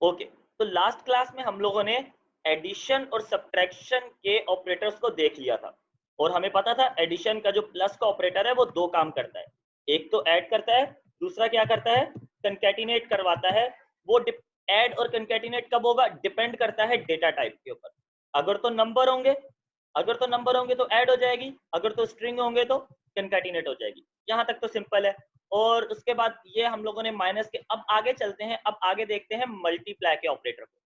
Okay, तो last class में हम लोगों ने एडिशन और सब्ट्रैक्शन के ऑपरेटर्स को देख लिया था और हमें पता था एडिशन का जो प्लस का ऑपरेटर है वो दो काम करता है, एक तो ऐड करता है, दूसरा क्या करता है, कंकैटिनेट करवाता है। वो ऐड और कंकैटिनेट कब होगा, डिपेंड करता है डेटा टाइप के ऊपर। अगर तो नंबर होंगे, तो ऐड हो जाएगी, अगर तो स्ट्रिंग होंगे तो कंकैटिनेट हो जाएगी। यहाँ तक तो सिंपल है। और उसके बाद ये हम लोगों ने माइनस के, अब आगे चलते हैं, अब आगे देखते हैं मल्टीप्लाई के ऑपरेटर को।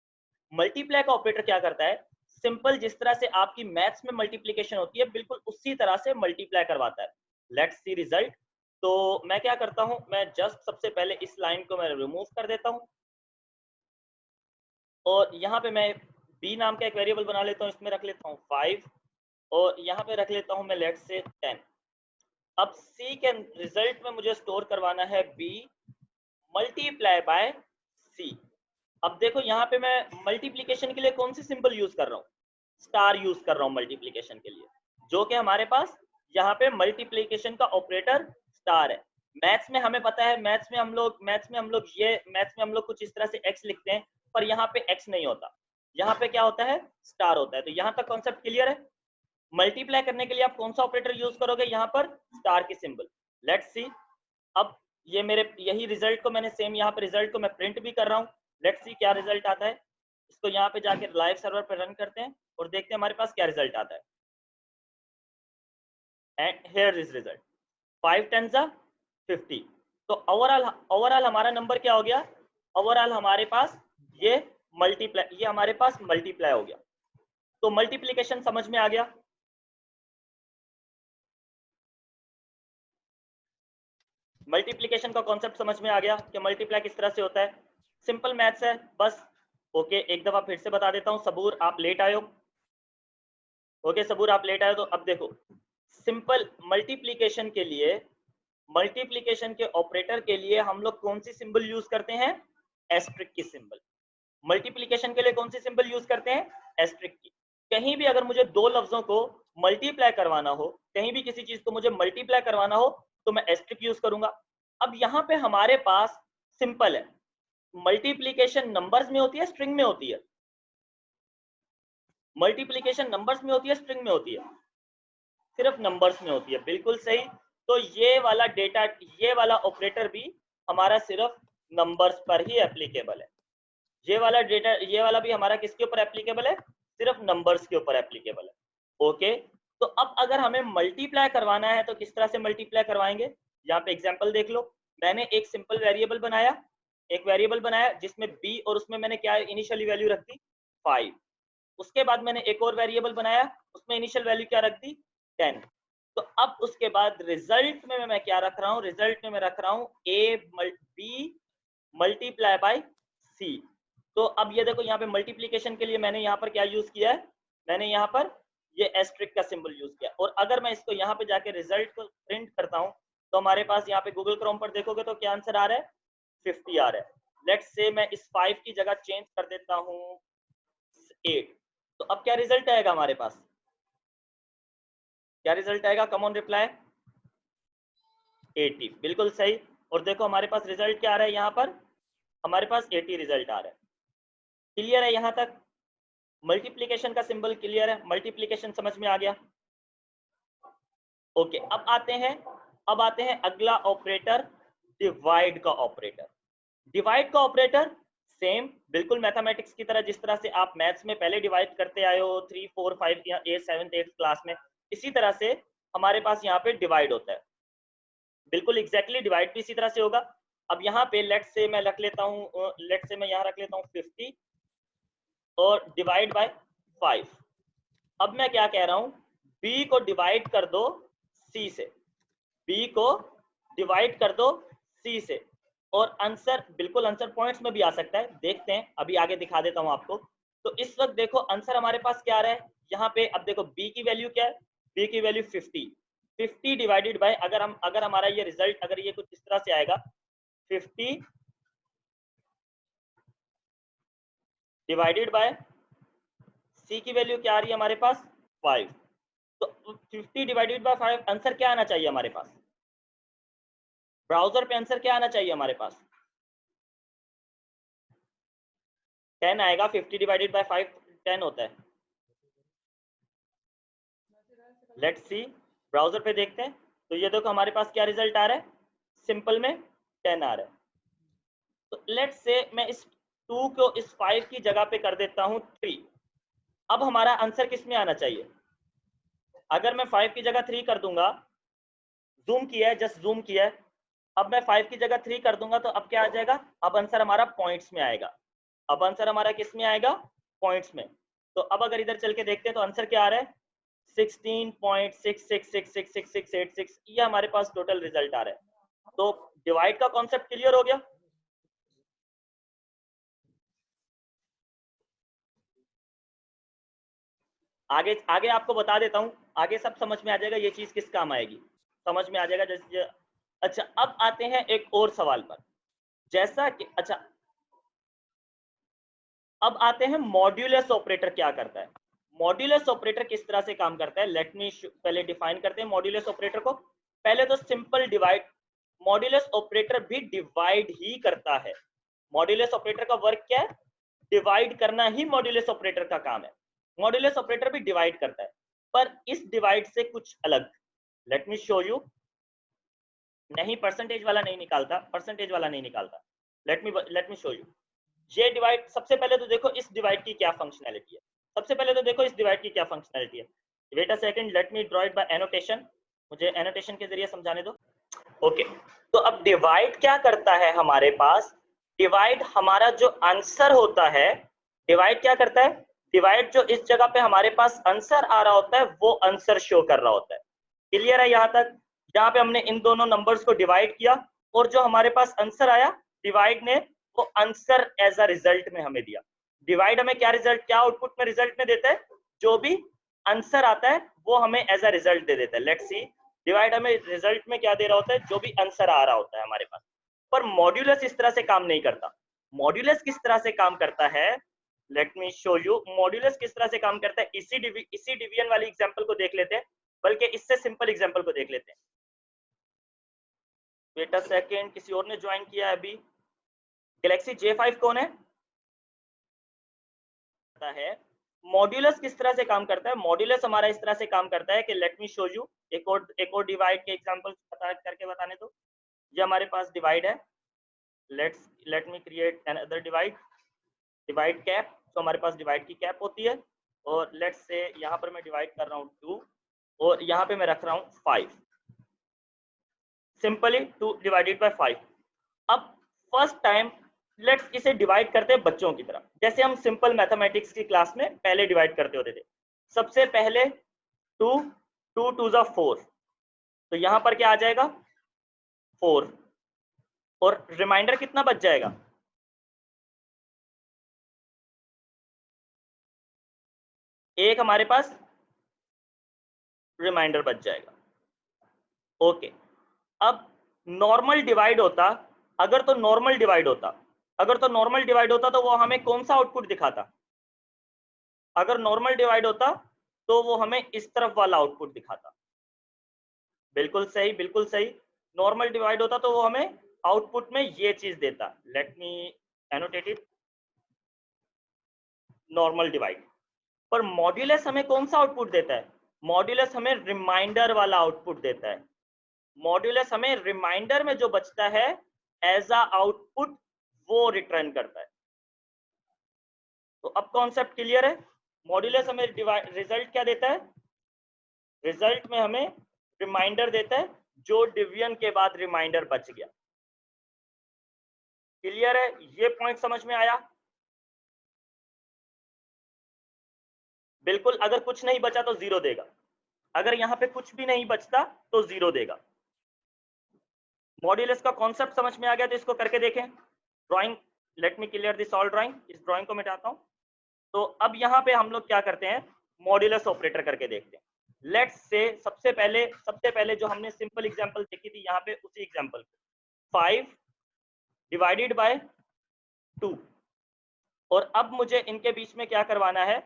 मल्टीप्लाई का ऑपरेटर क्या करता है, सिंपल जिस तरह से आपकी मैथ्स में मल्टीप्लिकेशन होती है बिल्कुल उसी तरह से मल्टीप्लाई करवाता है। Let's see result. तो मैं क्या करता हूं, मैं जस्ट सबसे पहले इस लाइन को मैं रिमूव कर देता हूं और यहाँ पे मैं b नाम का एक वेरिएबल बना लेता हूँ, इसमें रख लेता हूँ 5 और यहाँ पे रख लेता हूँ मैं लेट्स से 10। अब c के रिजल्ट में मुझे स्टोर करवाना है b मल्टीप्लाई बाय c। अब देखो यहाँ पे मैं मल्टीप्लिकेशन के लिए कौन सी सिंबल यूज कर रहा हूँ, स्टार यूज कर रहा हूँ मल्टीप्लिकेशन के लिए, जो कि हमारे पास यहाँ पे मल्टीप्लिकेशन का ऑपरेटर स्टार है। मैथ्स में हमें पता है, मैथ्स में हम लोग कुछ इस तरह से x लिखते हैं, पर यहाँ पे x नहीं होता, यहाँ पे क्या होता है, स्टार होता है। तो यहाँ तक कॉन्सेप्ट क्लियर है। मल्टीप्लाई करने के लिए आप कौन सा ऑपरेटर यूज करोगे, यहाँ पर स्टार की सिंबल। Let's see. अब ये मेरे यही रिजल्ट को मैंने सेम यहाँ पे रिजल्ट को मैं प्रिंट भी कर रहा हूँ। लेट्स सी क्या रिजल्ट आता है। इसको यहाँ पे जाके लाइव सर्वर पर रन करते हैं और देखते हैं हमारे पास क्या रिजल्ट आता है। And here is result 5 10 50। तो ओवरऑल हमारा नंबर क्या हो गया, ओवरऑल हमारे पास ये हमारे पास मल्टीप्लाई हो गया। तो मल्टीप्लिकेशन समझ में आ गया। मल्टीप्लिकेशन का कॉन्सेप्ट समझ में आ गया कि मल्टीप्लाई किस तरह से होता है। सिंपल मैथ्स है बस। ओके, एक दफा फिर से बता देता हूँ। सबूर आप लेट आए हो। ओके सबूर आप लेट आए, तो अब देखो सिंपल मल्टीप्लिकेशन के लिए, मल्टीप्लिकेशन के ऑपरेटर के लिए हम लोग कौन सी सिंबल यूज करते हैं, एस्ट्रिक की सिंबल। मल्टीप्लिकेशन के लिए कौन सी सिंबल यूज करते हैं, एस्ट्रिक की। कहीं भी अगर मुझे दो लफ्जों को मल्टीप्लाई करवाना हो, कहीं भी किसी चीज को मुझे मल्टीप्लाई करवाना हो तो मैं एस्ट्रिक यूज करूंगा। अब यहाँ पे हमारे पास सिंपल है, मल्टीप्लिकेशन नंबर्स में होती है स्ट्रिंग में होती है, मल्टीप्लिकेशन नंबर्स में होती है स्ट्रिंग में होती है, सिर्फ नंबर्स में होती है, बिल्कुल सही। तो ये वाला डेटा, ये वाला ऑपरेटर भी हमारा सिर्फ नंबर्स पर ही एप्लीकेबल है। ये वाला डेटा, ये वाला भी हमारा किसके ऊपर एप्लीकेबल है, सिर्फ नंबर्स के ऊपर एप्लीकेबल है। ओके, तो अब अगर हमें मल्टीप्लाई करवाना है तो किस तरह से मल्टीप्लाई करवाएंगे, यहाँ पे एग्जांपल देख लो। मैंने एक सिंपल वेरिएबल बनाया, एक वेरिएबल बनाया जिसमें b और उसमें मैंने क्या इनिशियली वैल्यू रख दी 5। उसके बाद मैंने एक और वेरिएबल बनाया, उसमें इनिशियल वैल्यू क्या रख दी 10। तो अब उसके बाद रिजल्ट में मैं क्या रख रहा हूँ, रिजल्ट में मैं रख रहा हूँ b मल्टीप्लाई बाय c। तो अब ये देखो यहाँ पे मल्टीप्लिकेशन के लिए मैंने यहाँ पर क्या यूज किया है, मैंने यहाँ पर ये एस्ट्रिक का सिंबल यूज किया। और अगर मैं इसको यहाँ पे जाके रिजल्ट को प्रिंट करता हूँ तो हमारे पास यहाँ पे गूगल क्रोम पर देखोगे तो क्या आंसर आ रहा है, 50 आ रहा है। लेट्स से मैं इस 5 की जगह चेंज कर देता हूँ 8। तो अब क्या रिजल्ट आएगा हमारे पास, क्या रिजल्ट आएगा, कम ऑन रिप्लाई 80, बिल्कुल सही। और देखो हमारे पास रिजल्ट क्या आ रहा है, यहाँ पर हमारे पास 80 रिजल्ट आ रहा है। क्लियर है यहाँ तक, मल्टीप्लिकेशन का सिंबल क्लियर है, मल्टीप्लिकेशन समझ में आ गया। ओके, अब आते हैं अगला ऑपरेटर, डिवाइड का ऑपरेटर। डिवाइड का ऑपरेटर सेम बिल्कुल मैथमेटिक्स की तरह, जिस तरह से आप मैथ्स में पहले डिवाइड करते आए हो 3 4 5 या 8 7 8 क्लास में, इसी तरह से हमारे पास यहाँ पे डिवाइड होता है। बिल्कुल एग्जैक्टली डिवाइड भी इसी तरह से होगा। अब यहाँ पे लेट्स से मैं रख लेता हूँ, लेट्स से मैं यहाँ रख लेता हूँ 50 और डिवाइड बाय 5। अब मैं क्या कह रहा हूँ, b को डिवाइड कर दो c से, b को डिवाइड कर दो c से। और आंसर बिल्कुल आंसर पॉइंट्स में भी आ सकता है, देखते हैं अभी आगे दिखा देता हूं आपको। तो इस वक्त देखो आंसर हमारे पास क्या आ रहा है यहाँ पे। अब देखो b की वैल्यू क्या है, b की वैल्यू 50, 50 डिवाइडेड बाय, अगर हमारा ये रिजल्ट अगर ये कुछ इस तरह से आएगा 50 डिवाइडेड बाय c की वैल्यू क्या आ रही है हमारे पास 5। तो 50 डिवाइडेड बाय 5 आंसर क्या आना चाहिए हमारे पास, ब्राउजर पे आंसर क्या आना चाहिए हमारे पास, 10 आएगा, 50 डिवाइडेड बाय 5 10 होता है। लेट्स सी, ब्राउजर पे देखते हैं। तो ये देखो हमारे पास क्या रिजल्ट आ रहा है, सिंपल में 10 आ रहा है। तो लेट्स से मैं इस 2 को इस 5 की जगह पे कर देता हूं 3। अब हमारा आंसर किस में आना चाहिए? अगर मैं 5 की जगह 3 कर दूंगा, जूम किया है, जस्ट जूम किया है, अब मैं 5 की जगह 3 कर दूंगा तो अब क्या आ जाएगा? अब आंसर हमारा पॉइंट्स में आएगा। अब आंसर हमारा किस में आएगा? पॉइंट्स में। तो अब अगर इधर चल के देखते हैं तो आंसर क्या आ रहा है? 16.66666686, ये हमारे पास टोटल रिजल्ट आ रहा है। तो डिवाइड का कॉन्सेप्ट क्लियर हो गया। आगे आगे आपको बता देता हूं, आगे सब समझ में आ जाएगा, ये चीज किस काम आएगी समझ में आ जाएगा। जैसे अच्छा, अब आते हैं एक और सवाल पर, जैसा कि अच्छा अब आते हैं मॉड्यूलस ऑपरेटर क्या करता है। मॉड्यूलस ऑपरेटर किस तरह से काम करता है, लेट मी पहले डिफाइन करते हैं मॉड्यूलस ऑपरेटर को। पहले तो सिंपल डिवाइड, मॉड्यूलस ऑपरेटर भी डिवाइड ही करता है। मॉड्यूलस ऑपरेटर का वर्क क्या है? डिवाइड करना ही मॉड्यूलस ऑपरेटर का काम है। मॉड्यूलस ऑपरेटर भी डिवाइड करता है, पर इस डिवाइड से कुछ अलग। Let me show you. नहीं, परसेंटेज वाला नहीं निकालता, परसेंटेज वाला नहीं निकालता। Let me show you. ये डिवाइड, सबसे पहले तो देखो इस डिवाइड की क्या फंक्शनैलिटी है। सबसे पहले तो देखो इस डिवाइड की क्या फंक्शनैलिटी है। Wait a second, let me draw it by annotation. मुझे एनोटेशन के जरिए समझाने दो। ओके, तो अब डिवाइड क्या करता है हमारे पास? डिवाइड हमारा जो आंसर होता है, डिवाइड क्या करता है? डिवाइड जो इस जगह पे हमारे पास आंसर आ रहा होता है वो आंसर शो कर रहा होता है। क्लियर है यहां तक? जहां पे हमने इन दोनों नंबर्स को डिवाइड किया और जो हमारे पास आंसर आया, डिवाइड ने वो आंसर एज अ रिजल्ट में हमें दिया। डिवाइड हमें क्या रिजल्ट, क्या आउटपुट में रिजल्ट में देता है? जो भी आंसर आता है वो हमें एज अ रिजल्ट दे देता है। लेट्स सी, डिवाइड हमें रिजल्ट में क्या दे रहा होता है? जो भी आंसर आ रहा होता है हमारे पास। पर मॉड्यूलस इस तरह से काम नहीं करता। मॉड्यूलस किस तरह से काम करता है? Let me show you. Modulus किस तरह से काम करता है, इसी डिवीजन वाली एग्जांपल को देख लेते हैं, बल्कि इससे सिंपल एग्जांपल को देख लेते हैं। वेट अ सेकंड, किसी और ने ज्वाइन किया है अभी। गैलेक्सी J5 कौन है? मॉड्यूलस किस तरह से काम करता है? मॉड्यूलस हमारा इस तरह से काम करता है कि लेट मी शो यू, एक और डिवाइड के एग्जांपल करके बताने दो। ये हमारे पास डिवाइड है, let me create another divide, divide cap. तो हमारे पास डिवाइड की कैप होती है, और लेट्स से यहाँ पर मैं डिवाइड कर रहा हूँ 2 और यहाँ पे मैं रख रहा हूँ 5। Simply 2 divided by 5। अब फर्स्ट टाइम लेट्स इसे डिवाइड करते हैं बच्चों की तरह, जैसे हम सिंपल मैथमेटिक्स की क्लास में पहले डिवाइड करते होते थे। सबसे पहले 2 2 2 जा 4, तो यहां पर क्या आ जाएगा? 4, और रिमाइंडर कितना बच जाएगा? एक हमारे पास रिमाइंडर बच जाएगा। ओके, अब नॉर्मल डिवाइड होता, अगर तो नॉर्मल डिवाइड होता, अगर तो नॉर्मल डिवाइड होता तो वो हमें कौन सा आउटपुट दिखाता? अगर नॉर्मल डिवाइड होता तो वो हमें इस तरफ वाला आउटपुट दिखाता। बिल्कुल सही, बिल्कुल सही। नॉर्मल डिवाइड होता तो वो हमें आउटपुट में ये चीज देता। Let me annotate it, normal divide. पर मॉड्यूलस हमें कौन सा आउटपुट देता है? मॉड्यूलस हमें रिमाइंडर वाला आउटपुट देता है। मॉड्यूलस हमें रिमाइंडर में जो बचता है एज अ आउटपुट वो रिटर्न करता है। तो अब कॉन्सेप्ट क्लियर है? मॉड्यूलस हमें रिजल्ट क्या देता है? रिजल्ट में हमें रिमाइंडर देता है, जो डिवीजन के बाद रिमाइंडर बच गया। क्लियर है? ये पॉइंट समझ में आया? बिल्कुल, अगर कुछ नहीं बचा तो 0 देगा। अगर यहाँ पे कुछ भी नहीं बचता तो 0 देगा। मॉड्यूलस का कॉन्सेप्ट समझ में आ गया तो इसको करके देखें। Drawing, let me clear this all drawing. इस ड्राइंग को मिटाता हूं। तो अब यहाँ पे हम लोग क्या करते हैं, मॉड्यूलस ऑपरेटर करके देखते हैं। लेट्स से सबसे पहले जो हमने सिंपल एग्जांपल देखी थी यहाँ पे, उसी एग्जांपल को 5 डिवाइडेड बाय 2, और अब मुझे इनके बीच में क्या करवाना है?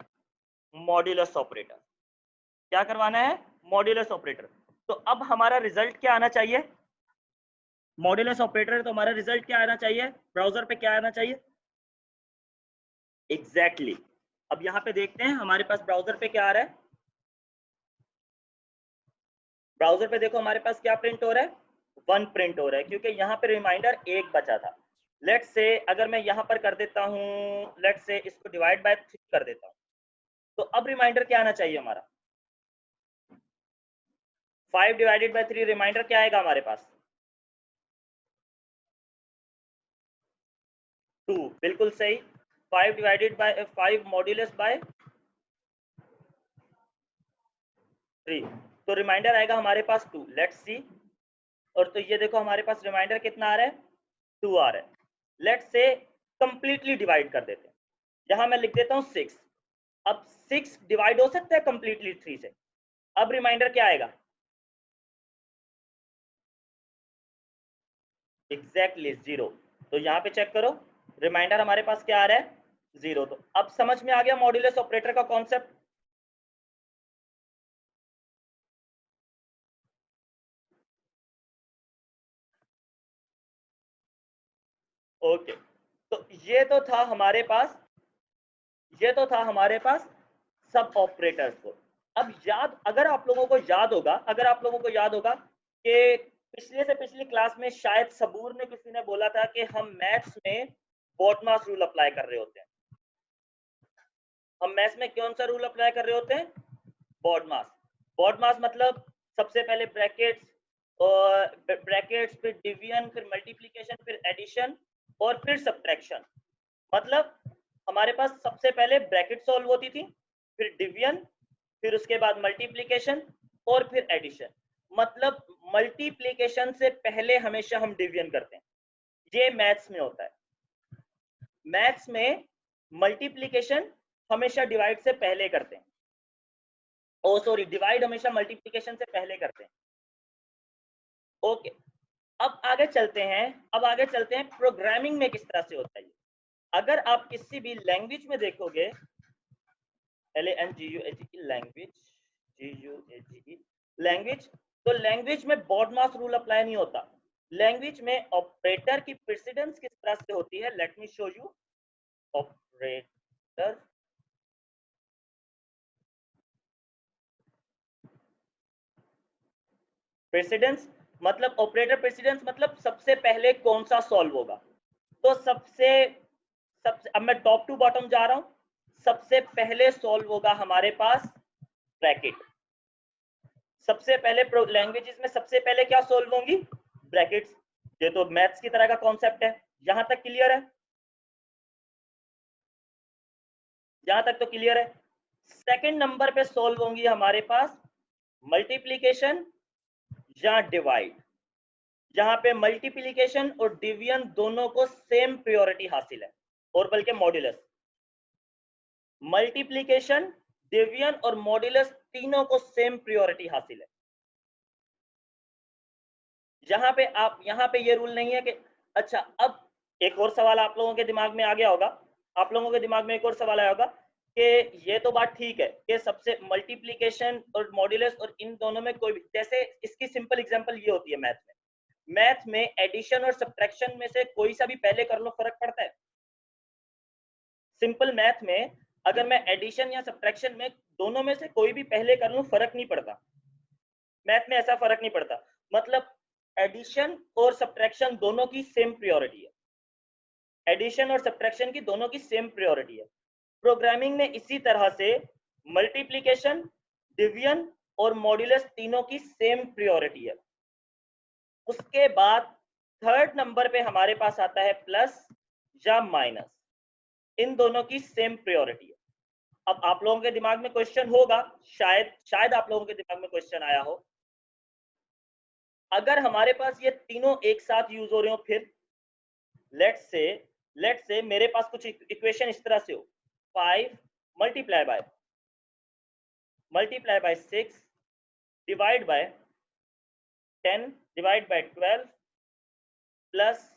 Modulus operator. क्या करवाना है? Modulus operator. तो अब हमारा रिजल्ट क्या आना चाहिए? मॉड्यूलस ऑपरेटर, तो हमारा रिजल्ट क्या आना चाहिए? ब्राउजर पे क्या आना चाहिए? एग्जैक्टली अब यहाँ पे देखते हैं हमारे पास ब्राउजर पे क्या आ रहा है। ब्राउजर पे देखो हमारे पास क्या प्रिंट हो रहा है, 1 प्रिंट हो रहा है, क्योंकि यहाँ पे रिमाइंडर 1 बचा था। लेट्स से अगर मैं यहाँ पर कर देता हूँ, लेट्स से इसको डिवाइड बाय 3 कर देता हूँ, तो अब रिमाइंडर क्या आना चाहिए हमारा, 5 डिवाइडेड बाय 3 रिमाइंडर क्या आएगा हमारे पास, 2। बिल्कुल सही। 5 डिवाइडेड बाय 5 मॉड्यूलस बाय 3, तो रिमाइंडर आएगा हमारे पास 2। लेट्स सी, और तो ये देखो हमारे पास रिमाइंडर कितना आ रहा है, 2 आ रहा है। लेट्स से कंप्लीटली डिवाइड कर देते हैं, यहाँ मैं लिख देता हूँ 6। अब 6 डिवाइड हो सकता है कंप्लीटली 3 से, अब रिमाइंडर क्या आएगा, एग्जैक्टली 0। तो यहाँ पे चेक करो रिमाइंडर हमारे पास क्या आ रहा है, 0। तो अब समझ में आ गया मॉड्यूलस ऑपरेटर का कॉन्सेप्ट। ओके, तो ये तो था हमारे पास, ये तो था हमारे पास सब ऑपरेटर्स को। अब याद, अगर आप लोगों को याद होगा, अगर आप लोगों को याद होगा कि पिछले से पिछली क्लास में शायद सबूर ने किसी ने बोला था कि हम मैथ्स में बॉडमास रूल अप्लाई कर रहे होते हैं। हम मैथ्स में कौन सा रूल अप्लाई कर रहे होते हैं, बॉडमास। बॉडमास मतलब सबसे पहले ब्रैकेट्स, और ब्रैकेट्स फिर डिवीजन, फिर मल्टीप्लिकेशन, फिर एडिशन और फिर सब्ट्रैक्शन। मतलब हमारे पास सबसे पहले ब्रैकेट सॉल्व होती थी, फिर डिवीजन, फिर उसके बाद मल्टीप्लिकेशन और फिर एडिशन। मतलब मल्टीप्लिकेशन से पहले हमेशा हम डिवीजन करते हैं, ये मैथ्स में होता है। मैथ्स में मल्टीप्लिकेशन हमेशा डिवाइड से पहले करते हैं, ओ सॉरी, डिवाइड हमेशा मल्टीप्लिकेशन से पहले करते हैं। ओके, अब आगे चलते हैं, अब आगे चलते हैं प्रोग्रामिंग में किस तरह से होता है ये। अगर आप किसी भी लैंग्वेज में देखोगे, LANGUAGE लैंग्वेज, GUAGE लैंग्वेज, तो लैंग्वेज में बॉडमास रूल अप्लाई नहीं होता। लैंग्वेज में ऑपरेटर की प्रेसिडेंस किस तरह से होती है, let me show you. Operator precedence मतलब, ऑपरेटर प्रेसिडेंस मतलब सबसे पहले कौन सा सॉल्व होगा। तो सबसे सबसे अब मैं टॉप टू बॉटम जा रहा हूं, सबसे पहले सॉल्व होगा हमारे पास ब्रैकेट। सबसे पहले लैंग्वेजेस में सबसे पहले क्या सॉल्व होंगी, ब्रैकेट्स। ये तो मैथ्स की तरह का कॉन्सेप्ट है, यहां तक क्लियर है, यहां तक तो क्लियर है। सेकंड नंबर पे सॉल्व होंगी हमारे पास मल्टीप्लिकेशन या डिवाइड, जहां पे मल्टीप्लिकेशन और डिवीजन दोनों को सेम प्रायोरिटी हासिल है, और बल्कि मॉड्यूलस। मल्टीप्लिकेशन, डिवीजन और मॉड्यूलस तीनों को सेम प्रायोरिटी हासिल है। यहाँ पे ये रूल नहीं है कि अच्छा, अब एक और सवाल आप लोगों के दिमाग में आ गया होगा, आप लोगों के दिमाग में एक और सवाल आया होगा कि ये तो बात ठीक है कि सबसे मल्टीप्लिकेशन और मॉड्यूलस और इन दोनों में कोई भी, जैसे इसकी सिंपल एग्जांपल ये होती है मैथ में एडिशन और सब्ट्रैक्शन में से कोई सा भी पहले कर लो, फर्क पड़ता है। सिंपल मैथ में अगर मैं एडिशन या सब्ट्रैक्शन में दोनों में से कोई भी पहले कर लूं, फर्क नहीं पड़ता। मैथ में ऐसा फर्क नहीं पड़ता, मतलब एडिशन और सब्ट्रैक्शन दोनों की सेम प्रायोरिटी है, एडिशन और सब्ट्रैक्शन की दोनों की सेम प्रायोरिटी है। प्रोग्रामिंग में इसी तरह से मल्टीप्लिकेशन, डिवीजन और मॉड्यूलस तीनों की सेम प्रायोरिटी है। उसके बाद थर्ड नंबर पे हमारे पास आता है प्लस या माइनस, इन दोनों की सेम प्रायोरिटी है। अब आप लोगों के दिमाग में क्वेश्चन होगा, शायद आप लोगों के दिमाग में क्वेश्चन आया हो, अगर हमारे पास ये तीनों एक साथ यूज हो रहे हो, फिर लेट्स से मेरे पास कुछ इक्वेशन इस तरह से हो, 5 multiply by 6 divide by 10 divide by 12 plus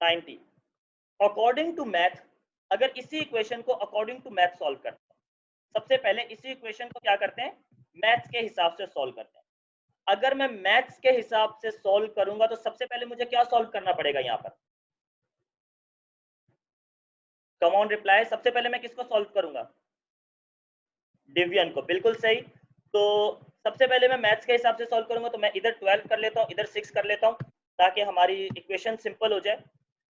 90। According to math, अगर इसी इक्वेशन को अकॉर्डिंग टू मैथ सॉल्व करते हैं, सबसे पहले इसी इक्वेशन को क्या करते हैं, मैथ्स के हिसाब से सॉल्व करते हैं। अगर मैं मैथ्स के हिसाब से सॉल्व करूंगा तो सबसे पहले मुझे क्या सॉल्व करना पड़ेगा, यहाँ पर कम ऑन रिप्लाई। सबसे पहले मैं किसको सॉल्व करूंगा? डिवीजन को, बिल्कुल सही। तो सबसे पहले मैं मैथ्स के हिसाब से सॉल्व करूंगा, तो मैं इधर 12 कर लेता हूँ, इधर 6 कर लेता हूँ, ताकि हमारी इक्वेशन सिंपल हो जाए।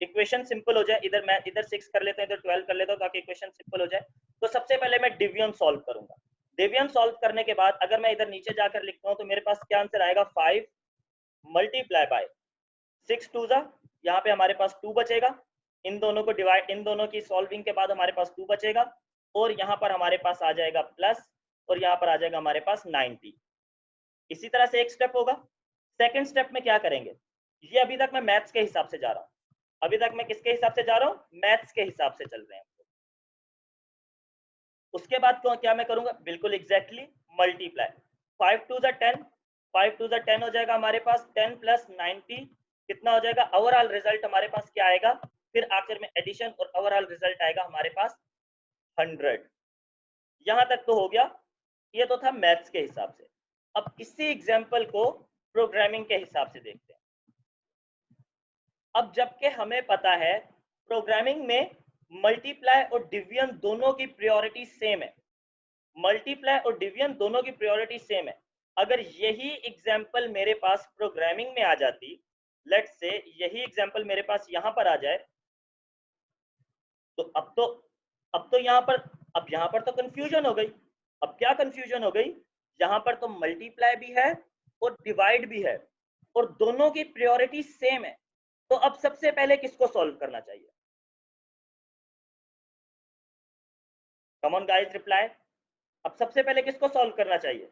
इक्वेशन सिंपल हो जाए, इधर मैं इधर 6 कर लेता हूँ, इधर 12 कर लेता हूँ, ताकि इक्वेशन सिंपल हो जाए। तो सबसे पहले मैं डिवीजन सॉल्व करूंगा। डिवीजन सॉल्व करने के बाद अगर मैं इधर नीचे जाकर लिखता हूँ, तो मेरे पास क्या आंसर आएगा? 5 मल्टीप्लाई बाय 6 टू जा, यहाँ पे हमारे पास 2 बचेगा। इन दोनों को डिवाइड, इन दोनों की सॉल्विंग के बाद हमारे पास 2 बचेगा, और यहाँ पर हमारे पास आ जाएगा प्लस, और यहाँ पर आ जाएगा हमारे पास 90। इसी तरह से एक स्टेप होगा। सेकंड स्टेप में क्या करेंगे? ये अभी तक मैं मैथ्स के हिसाब से जा रहा हूँ, अभी तक मैं किसके हिसाब से जा रहा हूँ? मैथ्स के हिसाब से चल रहे हैं। उसके बाद क्या मैं करूंगा? बिल्कुल एग्जैक्टली मल्टीप्लाई। 5 टू 10, 5 टू 10 हो जाएगा हमारे पास, 10 प्लस 90 कितना हो जाएगा? ओवरऑल रिजल्ट हमारे पास क्या आएगा? फिर आखिर में एडिशन, और ओवरऑल रिजल्ट आएगा हमारे पास 100। यहां तक तो हो गया, ये तो था मैथ्स के हिसाब से। अब इसी एग्जाम्पल को प्रोग्रामिंग के हिसाब से देखते हैं। अब जबकि हमें पता है प्रोग्रामिंग में मल्टीप्लाई और डिवीजन दोनों की प्रायोरिटी सेम है, मल्टीप्लाई और डिवीजन दोनों की प्रायोरिटी सेम है। अगर यही एग्जाम्पल मेरे पास प्रोग्रामिंग में आ जाती, लेट्स से यही एग्जाम्पल मेरे पास यहां पर आ जाए, तो अब तो यहाँ पर तो कंफ्यूजन हो गई। अब क्या कंफ्यूजन हो गई? यहाँ पर तो मल्टीप्लाई भी है और डिवाइड भी है, और दोनों की प्रायोरिटी सेम है। तो अब सबसे पहले किसको सॉल्व करना चाहिए? Come on guys, reply. अब सबसे पहले किसको सॉल्व करना चाहिए?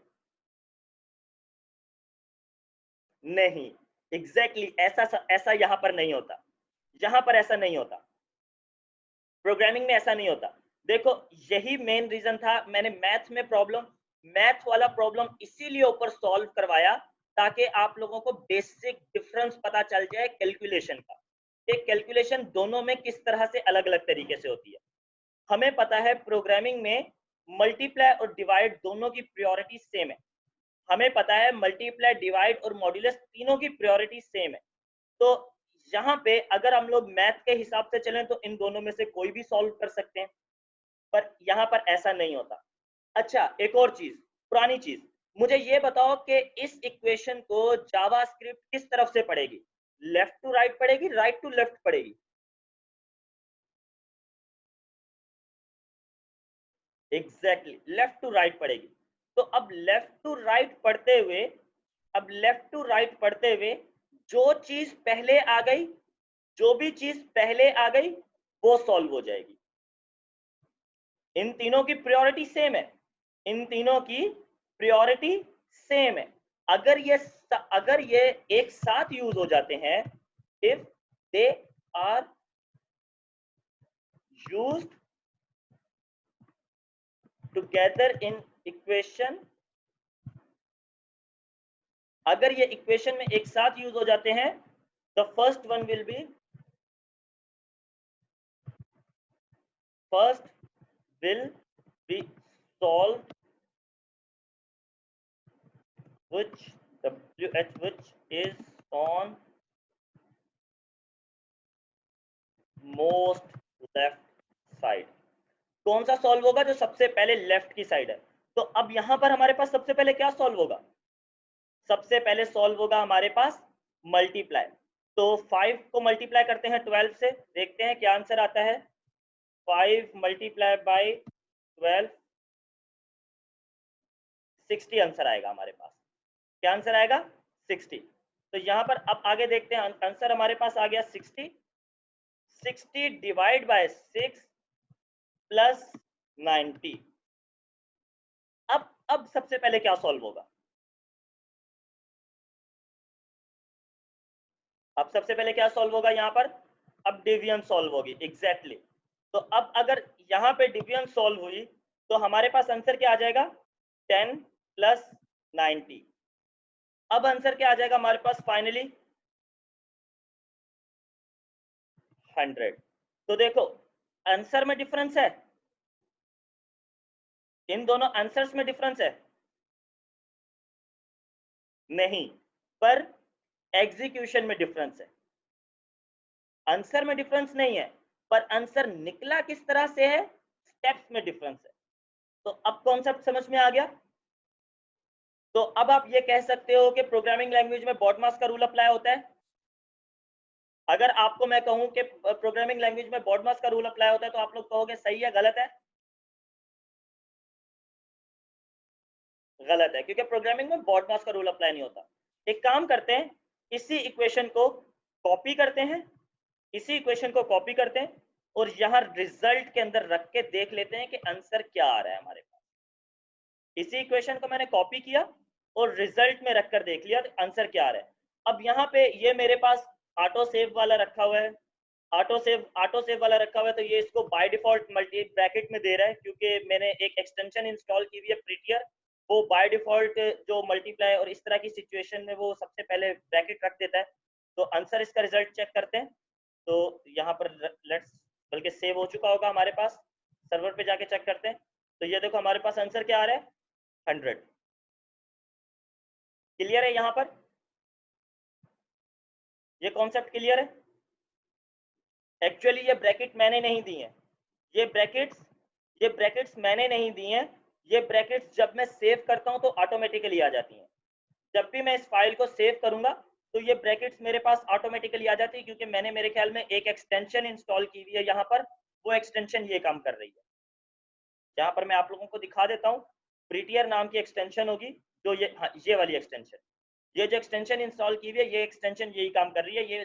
नहीं, एग्जैक्टली ऐसा यहां पर नहीं होता, यहां पर ऐसा नहीं होता, प्रोग्रामिंग में ऐसा नहीं होता। देखो, यही मेन रीजन था, मैंने मैथ वाला प्रॉब्लम इसीलिए ऊपर सॉल्व करवाया, ताकि आप लोगों को बेसिक डिफरेंस पता चल जाए कैलकुलेशन का, एक कैलकुलेशन दोनों में किस तरह से अलग अलग तरीके से होती है। हमें पता है प्रोग्रामिंग में मल्टीप्लाई और डिवाइड दोनों की प्रायोरिटी सेम है, हमें पता है मल्टीप्लाई, डिवाइड और मॉड्यूलस तीनों की प्रायोरिटी सेम है। तो यहाँ पे अगर हम लोग मैथ के हिसाब से चलें, तो इन दोनों में से कोई भी सॉल्व कर सकते हैं, पर यहाँ पर ऐसा नहीं होता। अच्छा, एक और चीज, पुरानी चीज, मुझे ये बताओ कि इस इक्वेशन को जावास्क्रिप्ट किस तरफ से पढ़ेगी? लेफ्ट टू राइट पढ़ेगी, राइट टू लेफ्ट पढ़ेगी? एग्जैक्टली लेफ्ट टू राइट पढ़ेगी। तो अब लेफ्ट टू राइट पढ़ते हुए, जो चीज पहले आ गई, जो भी चीज पहले आ गई वो सॉल्व हो जाएगी। इन तीनों की प्रायोरिटी सेम है, इन तीनों की प्रायोरिटी सेम है। अगर ये एक साथ यूज हो जाते हैं, if they are used together in equation, अगर ये इक्वेशन में एक साथ यूज हो जाते हैं, the first will be solved, which is on most left side. कौन सा सॉल्व होगा? जो सबसे पहले लेफ्ट की साइड है। तो अब यहां पर हमारे पास सबसे पहले क्या सॉल्व होगा? सबसे पहले सॉल्व होगा हमारे पास मल्टीप्लाई। तो 5 को मल्टीप्लाई करते हैं 12 से, देखते हैं क्या आंसर आता है। 5 मल्टीप्लाई बाई 12, 60 आंसर आएगा हमारे पास। क्या आंसर आएगा? 60। तो यहां पर अब आगे देखते हैं, आंसर हमारे पास आ गया 60। 60 डिवाइड बाय 6 प्लस 90। अब सबसे पहले क्या सॉल्व होगा? अब सबसे पहले क्या सॉल्व होगा यहाँ पर? अब डिवीजन सॉल्व होगी, एग्जैक्टली। तो अब अगर यहाँ पे डिवीजन सॉल्व हुई, तो हमारे पास आंसर क्या आ जाएगा? 10 प्लस 90। अब आंसर क्या आ जाएगा हमारे पास फाइनली? 100। तो देखो, आंसर में डिफरेंस है, इन दोनों आंसर्स में डिफरेंस है नहीं, पर एग्जीक्यूशन में डिफरेंस है। आंसर में डिफरेंस नहीं है, पर आंसर निकला किस तरह से है, स्टेप्स में डिफरेंस है। तो अब कॉन्सेप्ट समझ में आ गया। तो अब आप ये कह सकते हो कि प्रोग्रामिंग लैंग्वेज में बॉडमास का रूल अप्लाई होता है। अगर आपको मैं कहूं कि प्रोग्रामिंग लैंग्वेज में बॉडमास का रूल अप्लाई होता है तो आप लोग कहोगे सही है गलत है? गलत है, क्योंकि प्रोग्रामिंग में बॉडमास का रूल अप्लाई नहीं होता। एक काम करते हैं, इसी इक्वेशन को कॉपी करते हैं, इसी इक्वेशन को कॉपी करते हैं और यहाँ रिजल्ट के अंदर रख के देख लेते हैं कि आंसर क्या आ रहा है हमारे पास। इसी इक्वेशन को मैंने कॉपी किया और रिजल्ट में रखकर देख लिया आंसर क्या आ रहा है। अब यहाँ पे ये मेरे पास ऑटो सेव वाला रखा हुआ है, ऑटो सेव वाला रखा हुआ है, तो ये इसको बाय डिफॉल्ट मल्टी ब्रैकेट में दे रहा है, क्योंकि मैंने एक एक्सटेंशन इंस्टॉल की हुई है प्रीटियर, वो बाय डिफॉल्ट जो मल्टीप्लाई और इस तरह की सिचुएशन में वो सबसे पहले ब्रैकेट रख देता है। तो आंसर इसका रिजल्ट चेक करते हैं। तो यहाँ पर लेट्स, बल्कि सेव हो चुका होगा हमारे पास, सर्वर पे जाके चेक करते हैं। तो ये देखो हमारे पास आंसर क्या आ रहा है, 100। क्लियर है? यहाँ पर ये कॉन्सेप्ट क्लियर है? एक्चुअली ये ब्रैकेट मैंने नहीं दी है, ये ब्रैकेट्स मैंने नहीं दी हैं। ये ब्रैकेट्स जब मैं सेव करता हूं तो ऑटोमेटिकली आ जाती हैं। जब भी मैं इस फाइल को सेव करूंगा तो ये ब्रैकेट्स मेरे पास ऑटोमेटिकली आ जाती है, क्योंकि मैंने मेरे ख्याल में एक एक्सटेंशन इंस्टॉल की हुई है यहाँ पर, वो एक्सटेंशन ये काम कर रही है। यहाँ पर मैं आप लोगों को दिखा देता हूँ, प्रीटियर नाम की एक्सटेंशन होगी, जो ये, हाँ, ये वाली एक्सटेंशन, ये जो एक्सटेंशन इंस्टॉल की हुई है ये एक्सटेंशन यही काम कर रही है। ये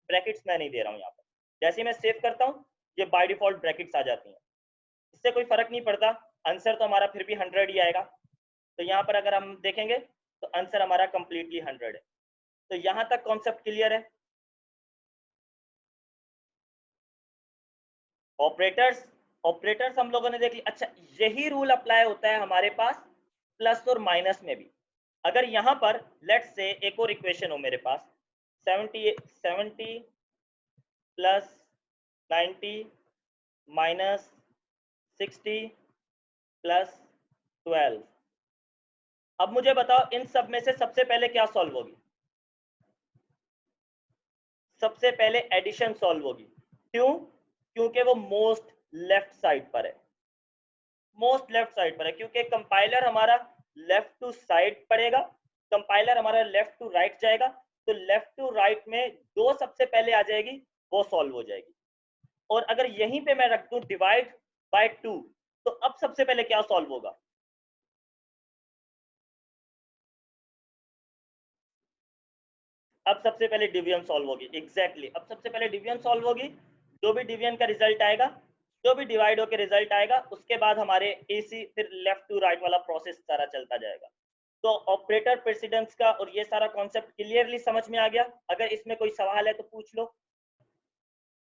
ब्रैकेट्स मैं नहीं दे रहा हूँ यहाँ पर। जैसे ही मैं सेव करता हूँ ये बाय डिफॉल्ट ब्रैकेट्स आ जाती हैं, इससे कोई फर्क नहीं पड़ता, आंसर तो हमारा फिर भी 100 ही आएगा। तो यहाँ पर अगर हम देखेंगे तो आंसर हमारा कंप्लीटली 100 है। तो यहाँ तक कॉन्सेप्ट क्लियर है। ऑपरेटर्स हम लोगों ने देख लिया। अच्छा, यही रूल अप्लाई होता है हमारे पास प्लस और माइनस में भी। अगर यहाँ पर लेट्स से एक और इक्वेशन हो मेरे पास, 70 प्लस 90 माइनस 60 प्लस 12। अब मुझे बताओ इन सब में से सबसे पहले क्या सॉल्व होगी? सबसे पहले एडिशन सॉल्व होगी। क्यों? क्योंकि वो मोस्ट लेफ्ट साइड पर है, मोस्ट लेफ्ट साइड पर है, क्योंकि कंपाइलर हमारा लेफ्ट टू साइड पड़ेगा, कंपाइलर हमारा लेफ्ट टू राइट जाएगा। तो लेफ्ट टू राइट में दो सबसे पहले आ जाएगी, वो सॉल्व हो जाएगी। और अगर यहीं पे मैं रख दूं डिवाइड बाय 2, तो अब सबसे पहले क्या सॉल्व होगा? अब सबसे पहले डिवीजन सॉल्व होगी। एग्जैक्टली, अब सबसे पहले डिवीजन सॉल्व होगी। जो भी डिवीजन का रिजल्ट आएगा, जो भी डिवाइड होकर रिजल्ट आएगा, उसके बाद हमारे एसी फिर लेफ्ट टू राइट वाला प्रोसेस सारा चलता जाएगा। तो ऑपरेटर प्रेसिडेंस का और ये सारा कॉन्सेप्ट क्लियरली समझ में आ गया? अगर इसमें कोई सवाल है तो पूछ लो।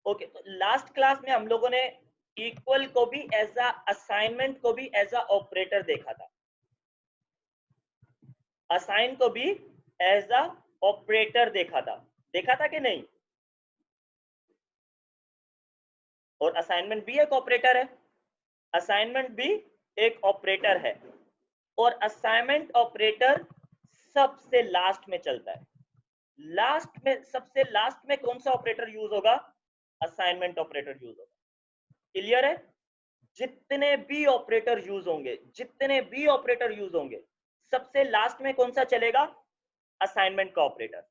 ओके, तो लास्ट क्लास में हम लोगों ने इक्वल को भी एज अ असाइनमेंट को भी एज अ ऑपरेटर देखा था, असाइन को भी एज अ ऑपरेटर देखा था कि नहीं? और असाइनमेंट भी एक ऑपरेटर है, असाइनमेंट भी एक ऑपरेटर है। और असाइनमेंट ऑपरेटर सबसे लास्ट में चलता है। लास्ट में, सबसे लास्ट में कौन सा ऑपरेटर यूज होगा? असाइनमेंट ऑपरेटर यूज होगा। क्लियर है? जितने भी ऑपरेटर यूज होंगे, जितने भी ऑपरेटर यूज होंगे, सबसे लास्ट में कौन सा चलेगा? असाइनमेंट का ऑपरेटर।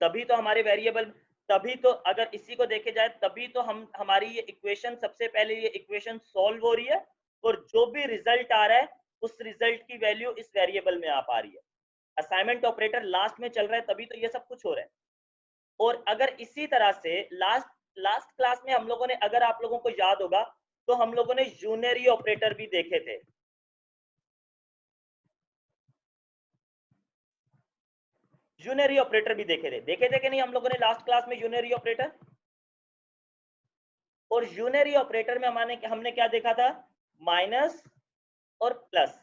तभी तो हमारे वेरिएबल, तभी तो अगर इसी को देखे जाए तभी तो हम, हमारी ये इक्वेशन, सबसे पहले ये इक्वेशन सॉल्व हो रही है और जो भी रिजल्ट आ रहा है उस रिजल्ट की वैल्यू इस वेरिएबल में आ पा रही है। असाइनमेंट ऑपरेटर लास्ट में चल रहा है तभी तो ये सब कुछ हो रहा है। और अगर इसी तरह से लास्ट क्लास में हम लोगों ने, अगर आप लोगों को याद होगा, तो हम लोगों ने यूनरी ऑपरेटर भी देखे थे। यूनरी ऑपरेटर भी देखे थे कि नहीं हम लोगों ने लास्ट क्लास में यूनरी ऑपरेटर? और यूनरी ऑपरेटर में हमने क्या देखा था? माइनस और प्लस।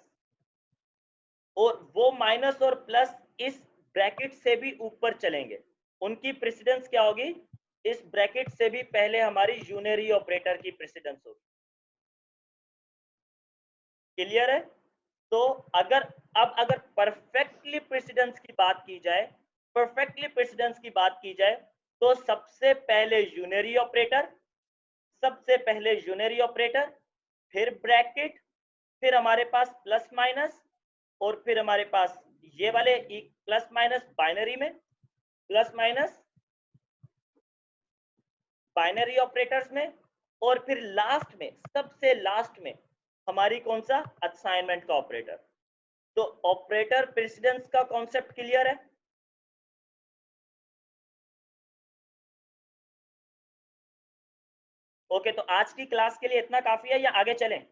और वो माइनस और प्लस इस ब्रैकेट से भी ऊपर चलेंगे, उनकी प्रेसिडेंस क्या होगी? इस ब्रैकेट से भी पहले हमारी यूनरी ऑपरेटर की प्रेसिडेंस होगी। क्लियर है? तो अगर परफेक्टली प्रेसिडेंस की बात की जाए, परफेक्टली प्रेसिडेंस की बात की जाए, तो सबसे पहले यूनरी ऑपरेटर, सबसे पहले यूनरी ऑपरेटर, फिर ब्रैकेट, फिर हमारे पास प्लस माइनस, और फिर हमारे पास ये वाले प्लस माइनस बाइनरी में, प्लस माइनस बाइनरी ऑपरेटर्स में, और फिर लास्ट में, सबसे लास्ट में हमारी कौन सा, असाइनमेंट का ऑपरेटर। तो ऑपरेटर प्रेसिडेंस का कॉन्सेप्ट क्लियर है। ओके, तो आज की क्लास के लिए इतना काफी है या आगे चलें?